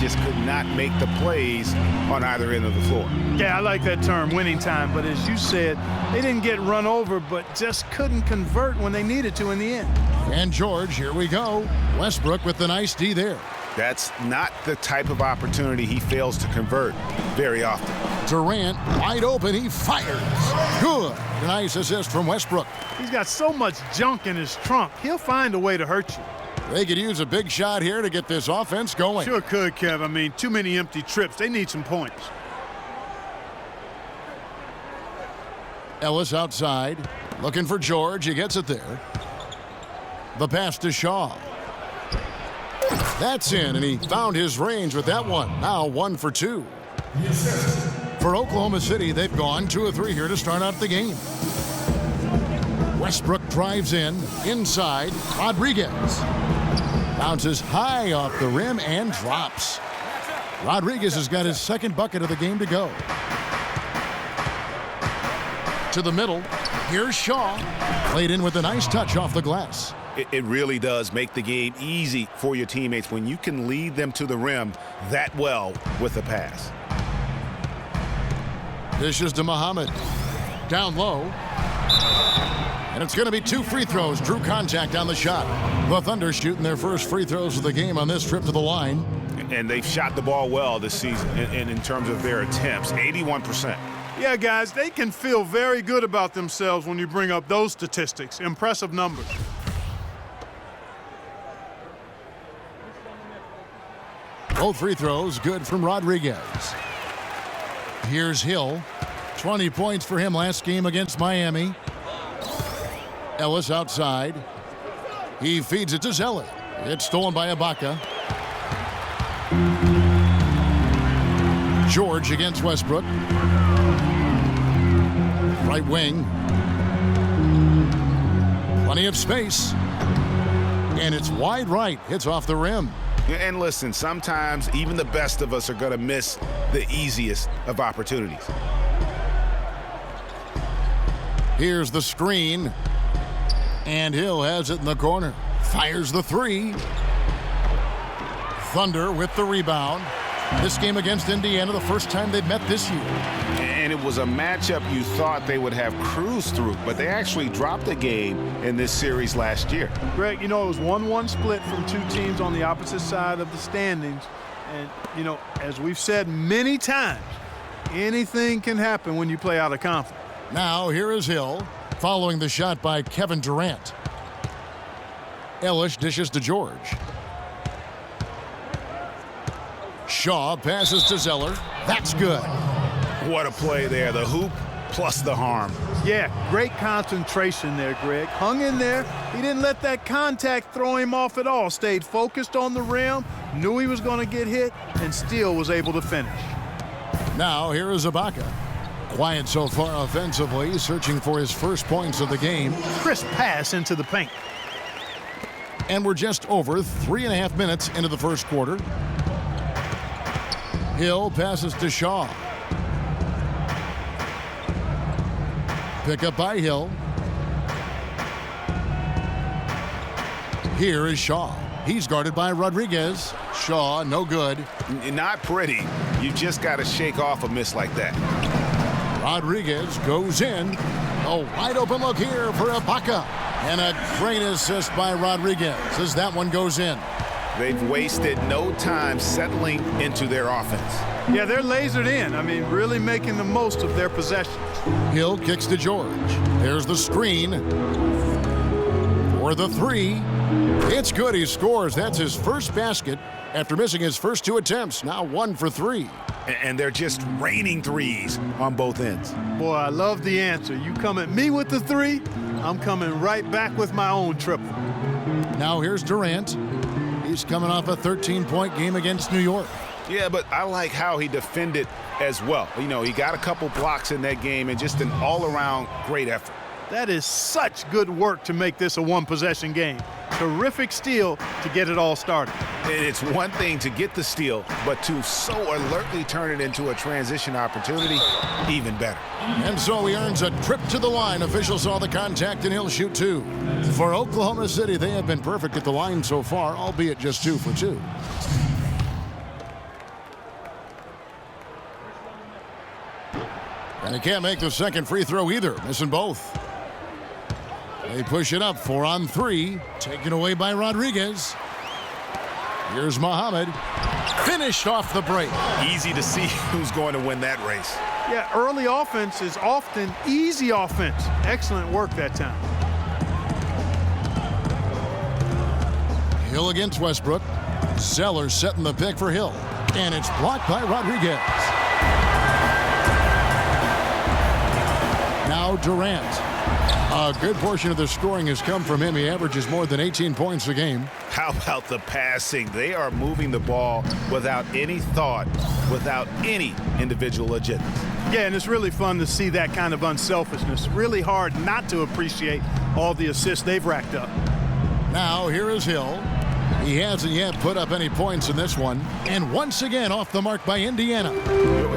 just could not make the plays on either end of the floor. Yeah, I like that term, winning time. But as you said, they didn't get run over, but just couldn't convert when they needed to in the end. And George, here we go. Westbrook with the nice D there. That's not the type of opportunity he fails to convert very often. Durant, wide open, he fires. Good. Nice assist from Westbrook. He's got so much junk in his trunk, he'll find a way to hurt you. They could use a big shot here to get this offense going. Sure could, Kev. I mean, too many empty trips. They need some points. Ellis outside, looking for George. He gets it there. The pass to Shaw. That's in, and he found his range with that one. Now 1 for 2. For Oklahoma City, they've gone 2 of 3 here to start out the game. Westbrook drives in, inside, Rodriguez. Bounces high off the rim and drops. Rodriguez has got his second bucket of the game to go. To the middle, here's Shaw. Played in with a nice touch off the glass. It really does make the game easy for your teammates when you can lead them to the rim that well with a pass. Dishes to Muhammad. Down low. And it's going to be 2 free throws. Drew contact on the shot. The Thunder shooting their first free throws of the game on this trip to the line. And they've shot the ball well this season in terms of their attempts, 81%. Yeah, guys, they can feel very good about themselves when you bring up those statistics. Impressive numbers. Both free throws good from Rodriguez. Here's Hill. 20 points for him last game against Miami. Ellis outside. He feeds it to Zeller. It's stolen by Ibaka. George against Westbrook. Right wing. Plenty of space. And it's wide right. Hits off the rim. And listen, sometimes even the best of us are going to miss the easiest of opportunities. Here's the screen. And Hill has it in the corner. Fires the 3. Thunder with the rebound. This game against Indiana, the first time they've met this year. And it was a matchup you thought they would have cruised through, but they actually dropped a game in this series last year. Greg, you know, it was 1-1 split from 2 teams on the opposite side of the standings. And, you know, as we've said many times, anything can happen when you play out of conference. Now here is Hill, following the shot by Kevin Durant. Ellis dishes to George. Shaw passes to Zeller. That's good. What a play there. The hoop plus the harm. Yeah, great concentration there, Greg. Hung in there. He didn't let that contact throw him off at all. Stayed focused on the rim, knew he was going to get hit, and still was able to finish. Now here is Ibaka. Quiet so far offensively, searching for his first points of the game. Crisp pass into the paint. And we're just over 3.5 minutes into the first quarter. Hill passes to Shaw. Pick up by Hill. Here is Shaw. He's guarded by Rodriguez. Shaw, no good. Not pretty. You just got to shake off a miss like that. Rodriguez goes in. A wide open look here for Ibaka. And a great assist by Rodriguez as that one goes in. They've wasted no time settling into their offense. Yeah, they're lasered in. I mean, really making the most of their possessions. Hill kicks to George. There's the screen. For the 3. It's good. He scores. That's his first basket after missing his first 2 attempts. Now 1 for 3. And they're just raining threes on both ends. Boy, I love the answer. You come at me with the 3, I'm coming right back with my own triple. Now here's Durant. He's coming off a 13-point game against New York. Yeah, but I like how he defended as well. You know, he got a couple blocks in that game and just an all-around great effort. That is such good work to make this a one-possession game. Terrific steal to get it all started. It's one thing to get the steal, but to so alertly turn it into a transition opportunity, even better. And so he earns a trip to the line. Officials saw the contact, and he'll shoot 2. For Oklahoma City, they have been perfect at the line so far, albeit just 2 for 2. And he can't make the second free throw either, missing both. They push it up 4 on 3, taken away by Rodriguez. Here's Muhammad. Finished off the break. Easy to see who's going to win that race. Yeah, early offense is often easy offense. Excellent work that time. Hill against Westbrook. Zeller setting the pick for Hill. And it's blocked by Rodriguez. Now Durant. A good portion of the scoring has come from him. He averages more than 18 points a game. How about the passing? They are moving the ball without any thought, without any individual agenda. Yeah, and it's really fun to see that kind of unselfishness. Really hard not to appreciate all the assists they've racked up. Now here is Hill. He hasn't yet put up any points in this one. And once again off the mark by Indiana.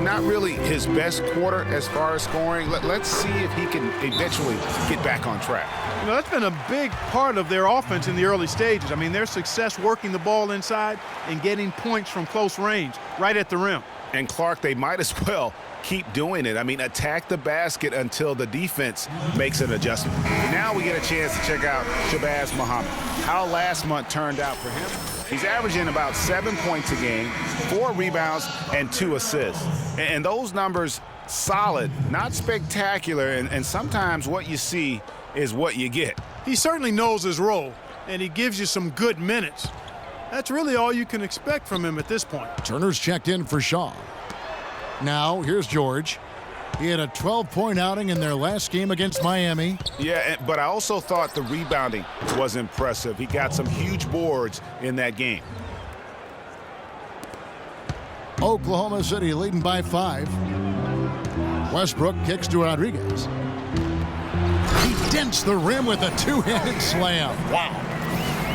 Not really his best quarter as far as scoring. Let's see if he can eventually get back on track. You know, that's been a big part of their offense in the early stages. I mean, their success working the ball inside and getting points from close range, right at the rim. And Clark, they might as well keep doing it. I mean, attack the basket until the defense makes an adjustment. Now we get a chance to check out Shabazz Muhammad. How last month turned out for him. He's averaging about 7 points a game, 4 rebounds, and 2 assists. And those numbers, solid, not spectacular, and sometimes what you see is what you get. He certainly knows his role, and he gives you some good minutes. That's really all you can expect from him at this point. Turner's checked in for Shaw. Now, here's George. He had a 12-point outing in their last game against Miami. Yeah, but I also thought the rebounding was impressive. He got some huge boards in that game. Oklahoma City leading by 5. Westbrook kicks to Rodriguez. He dents the rim with a two-handed slam. Wow.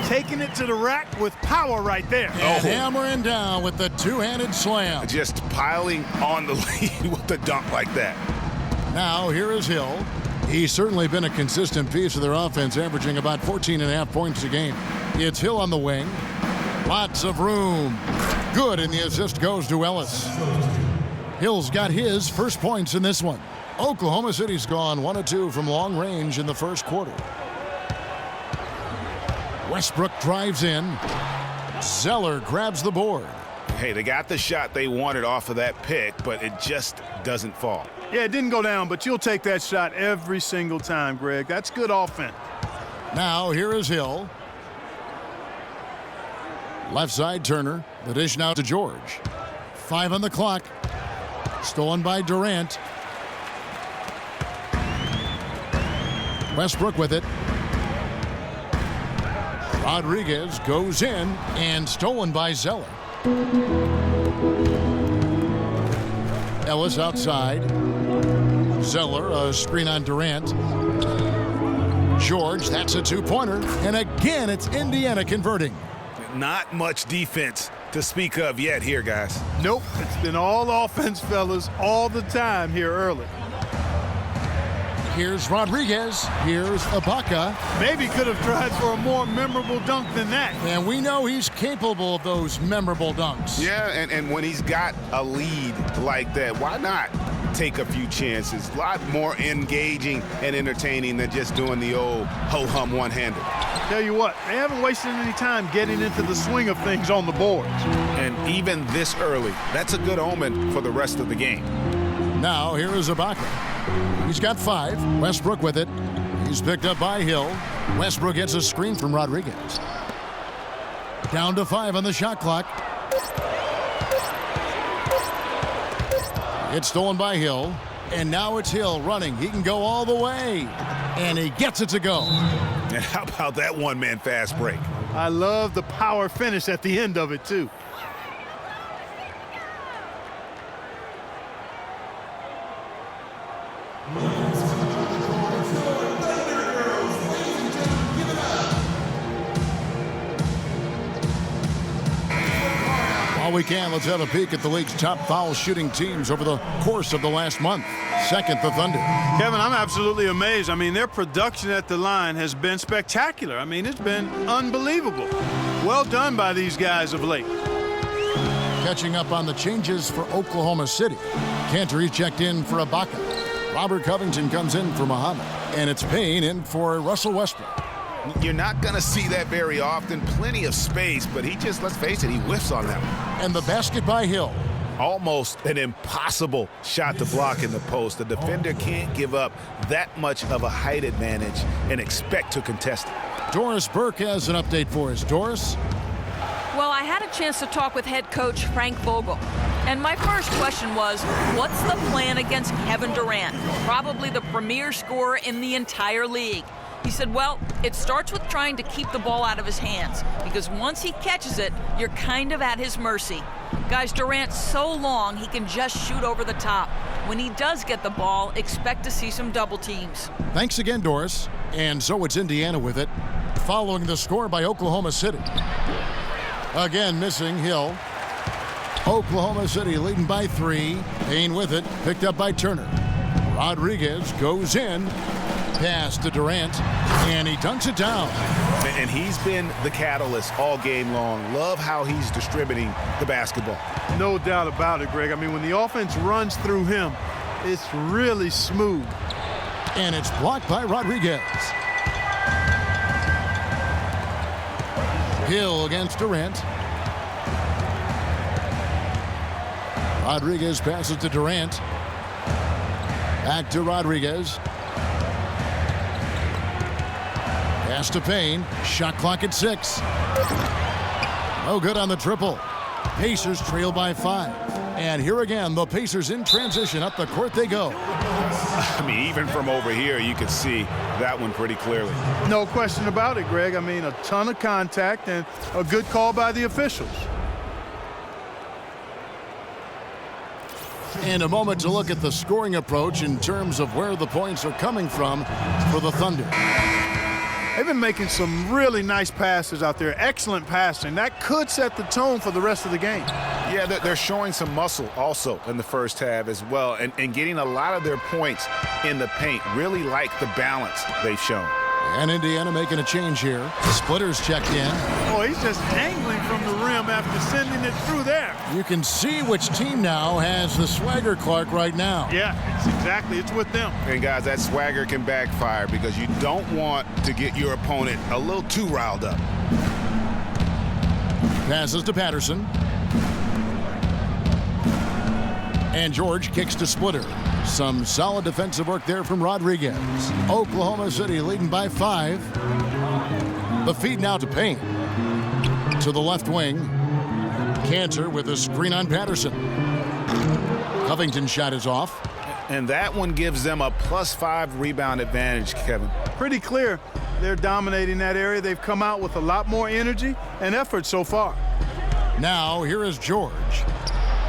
Taking it to the rack with power right there. And hammering down with the two-handed slam. Just piling on the lead with a dunk like that. Now here is Hill. He's certainly been a consistent piece of their offense, averaging about 14.5 points a game. It's Hill on the wing. Lots of room. Good, and the assist goes to Ellis. Hill's got his first points in this one. Oklahoma City's gone 1 of 2 from long range in the first quarter. Westbrook drives in. Zeller grabs the board. Hey, they got the shot they wanted off of that pick, but it just doesn't fall. Yeah, it didn't go down, but you'll take that shot every single time, Greg. That's good offense. Now here is Hill. Left side Turner. The dish now to George. 5 on the clock. Stolen by Durant. Westbrook with it. Rodriguez goes in and stolen by Zeller. Ellis outside. Zeller, a screen on Durant. George, that's a two-pointer. And again, it's Indiana converting. Not much defense to speak of yet here, guys. Nope, it's been all offense, fellas, all the time here early. Here's Rodriguez. Here's Ibaka. Maybe could have tried for a more memorable dunk than that. And we know he's capable of those memorable dunks. Yeah, and when he's got a lead like that, why not take a few chances? A lot more engaging and entertaining than just doing the old ho-hum one-hander. Tell you what, they haven't wasted any time getting into the swing of things on the boards. And even this early, that's a good omen for the rest of the game. Now here is Ibaka. He's got 5. Westbrook with it. He's picked up by Hill. Westbrook gets a screen from Rodriguez. Down to 5 on the shot clock. It's stolen by Hill. And now it's Hill running. He can go all the way. And he gets it to go. And how about that one-man fast break? I love the power finish at the end of it, too. While we can, let's have a peek at the league's top foul shooting teams over the course of the last month. Second, the Thunder. Kevin, I'm absolutely amazed. I mean, their production at the line has been spectacular. I mean, it's been unbelievable. Well done by these guys of late. Catching up on the changes for Oklahoma City. Cantor checked in for Ibaka. Robert Covington comes in for Muhammad. And it's Payne in for Russell Westbrook. You're not going to see that very often. Plenty of space, but he just, let's face it, he whiffs on that one. And the basket by Hill. Almost an impossible shot to block in the post. The defender can't give up that much of a height advantage and expect to contest it. Doris Burke has an update for us. Doris? Well, I had a chance to talk with head coach Frank Vogel. And my first question was, what's the plan against Kevin Durant, probably the premier scorer in the entire league? He said, well, it starts with trying to keep the ball out of his hands, because once he catches it, you're kind of at his mercy. Guys, Durant's so long, he can just shoot over the top. When he does get the ball, expect to see some double teams. Thanks again, Doris. And so it's Indiana with it, following the score by Oklahoma City. Again, missing Hill. Oklahoma City leading by 3. Payne with it, picked up by Turner. Rodriguez goes in. Pass to Durant, and he dunks it down. And he's been the catalyst all game long. Love how he's distributing the basketball. No doubt about it, Greg. I mean, when the offense runs through him, it's really smooth. And it's blocked by Rodriguez. Hill against Durant. Rodriguez passes to Durant. Back to Rodriguez. Pass to Payne. Shot clock at 6. No good on the triple. Pacers trail by 5. And here again, the Pacers in transition. Up the court they go. I mean, even from over here, you can see that one pretty clearly. No question about it, Greg. I mean, a ton of contact and a good call by the officials. And a moment to look at the scoring approach in terms of where the points are coming from for the Thunder. They've been making some really nice passes out there. Excellent passing. That could set the tone for the rest of the game. Yeah, they're showing some muscle also in the first half as well, and getting a lot of their points in the paint. Really like the balance they've shown. And Indiana making a change here. Splitters checked in. Oh, he's just angling from the rim after sending it through there. You can see which team now has the swagger, Clark, right now. Yeah, it's with them. And guys, that swagger can backfire because you don't want to get your opponent a little too riled up. Passes to Patterson. And George kicks to Splitter. Some solid defensive work there from Rodriguez. Oklahoma City leading by 5. The feed now to Payne. To the left wing. Cantor with a screen on Patterson. Covington shot is off. And that one gives them a +5 rebound advantage, Kevin. Pretty clear. They're dominating that area. They've come out with a lot more energy and effort so far. Now here is George.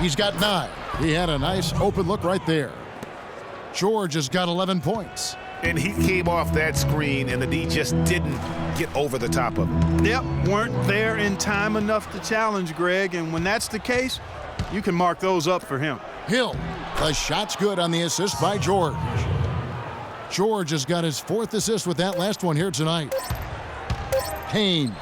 He's got 9. He had a nice open look right there. George has got 11 points. And he came off that screen, and the D just didn't get over the top of him. Yep, weren't there in time enough to challenge Greg, and when that's the case, you can mark those up for him. Hill, the shot's good on the assist by George. George has got his 4th assist with that last one here tonight. Payne.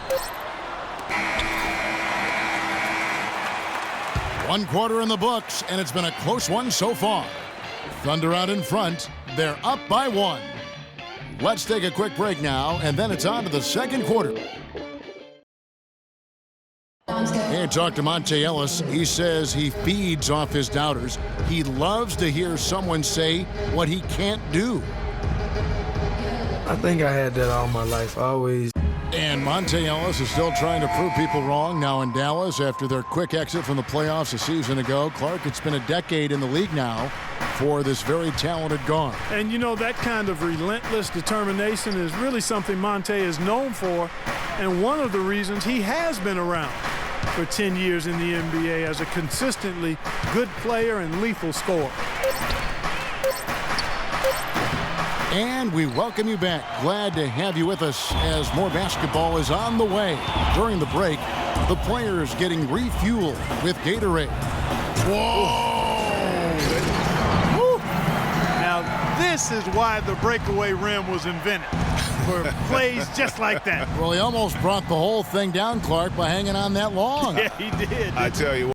1 quarter in the books, and it's been a close one so far. Thunder out in front. They're up by 1. Let's take a quick break now, and then it's on to the second quarter. Hey, talk to Monte Ellis. He says he feeds off his doubters. He loves to hear someone say what he can't do. I think I had that all my life. And Monte Ellis is still trying to prove people wrong now in Dallas after their quick exit from the playoffs a season ago. Clark, it's been a decade in the league now for this very talented guard. And you know, that kind of relentless determination is really something Monte is known for, and one of the reasons he has been around for 10 years in the NBA as a consistently good player and lethal scorer. And we welcome you back. Glad to have you with us as more basketball is on the way. During the break, the players getting refueled with Gatorade. Woo. Now, this is why the breakaway rim was invented, for plays just like that. Well, he almost brought the whole thing down, Clark, by hanging on that long. Yeah, he did. I tell you what.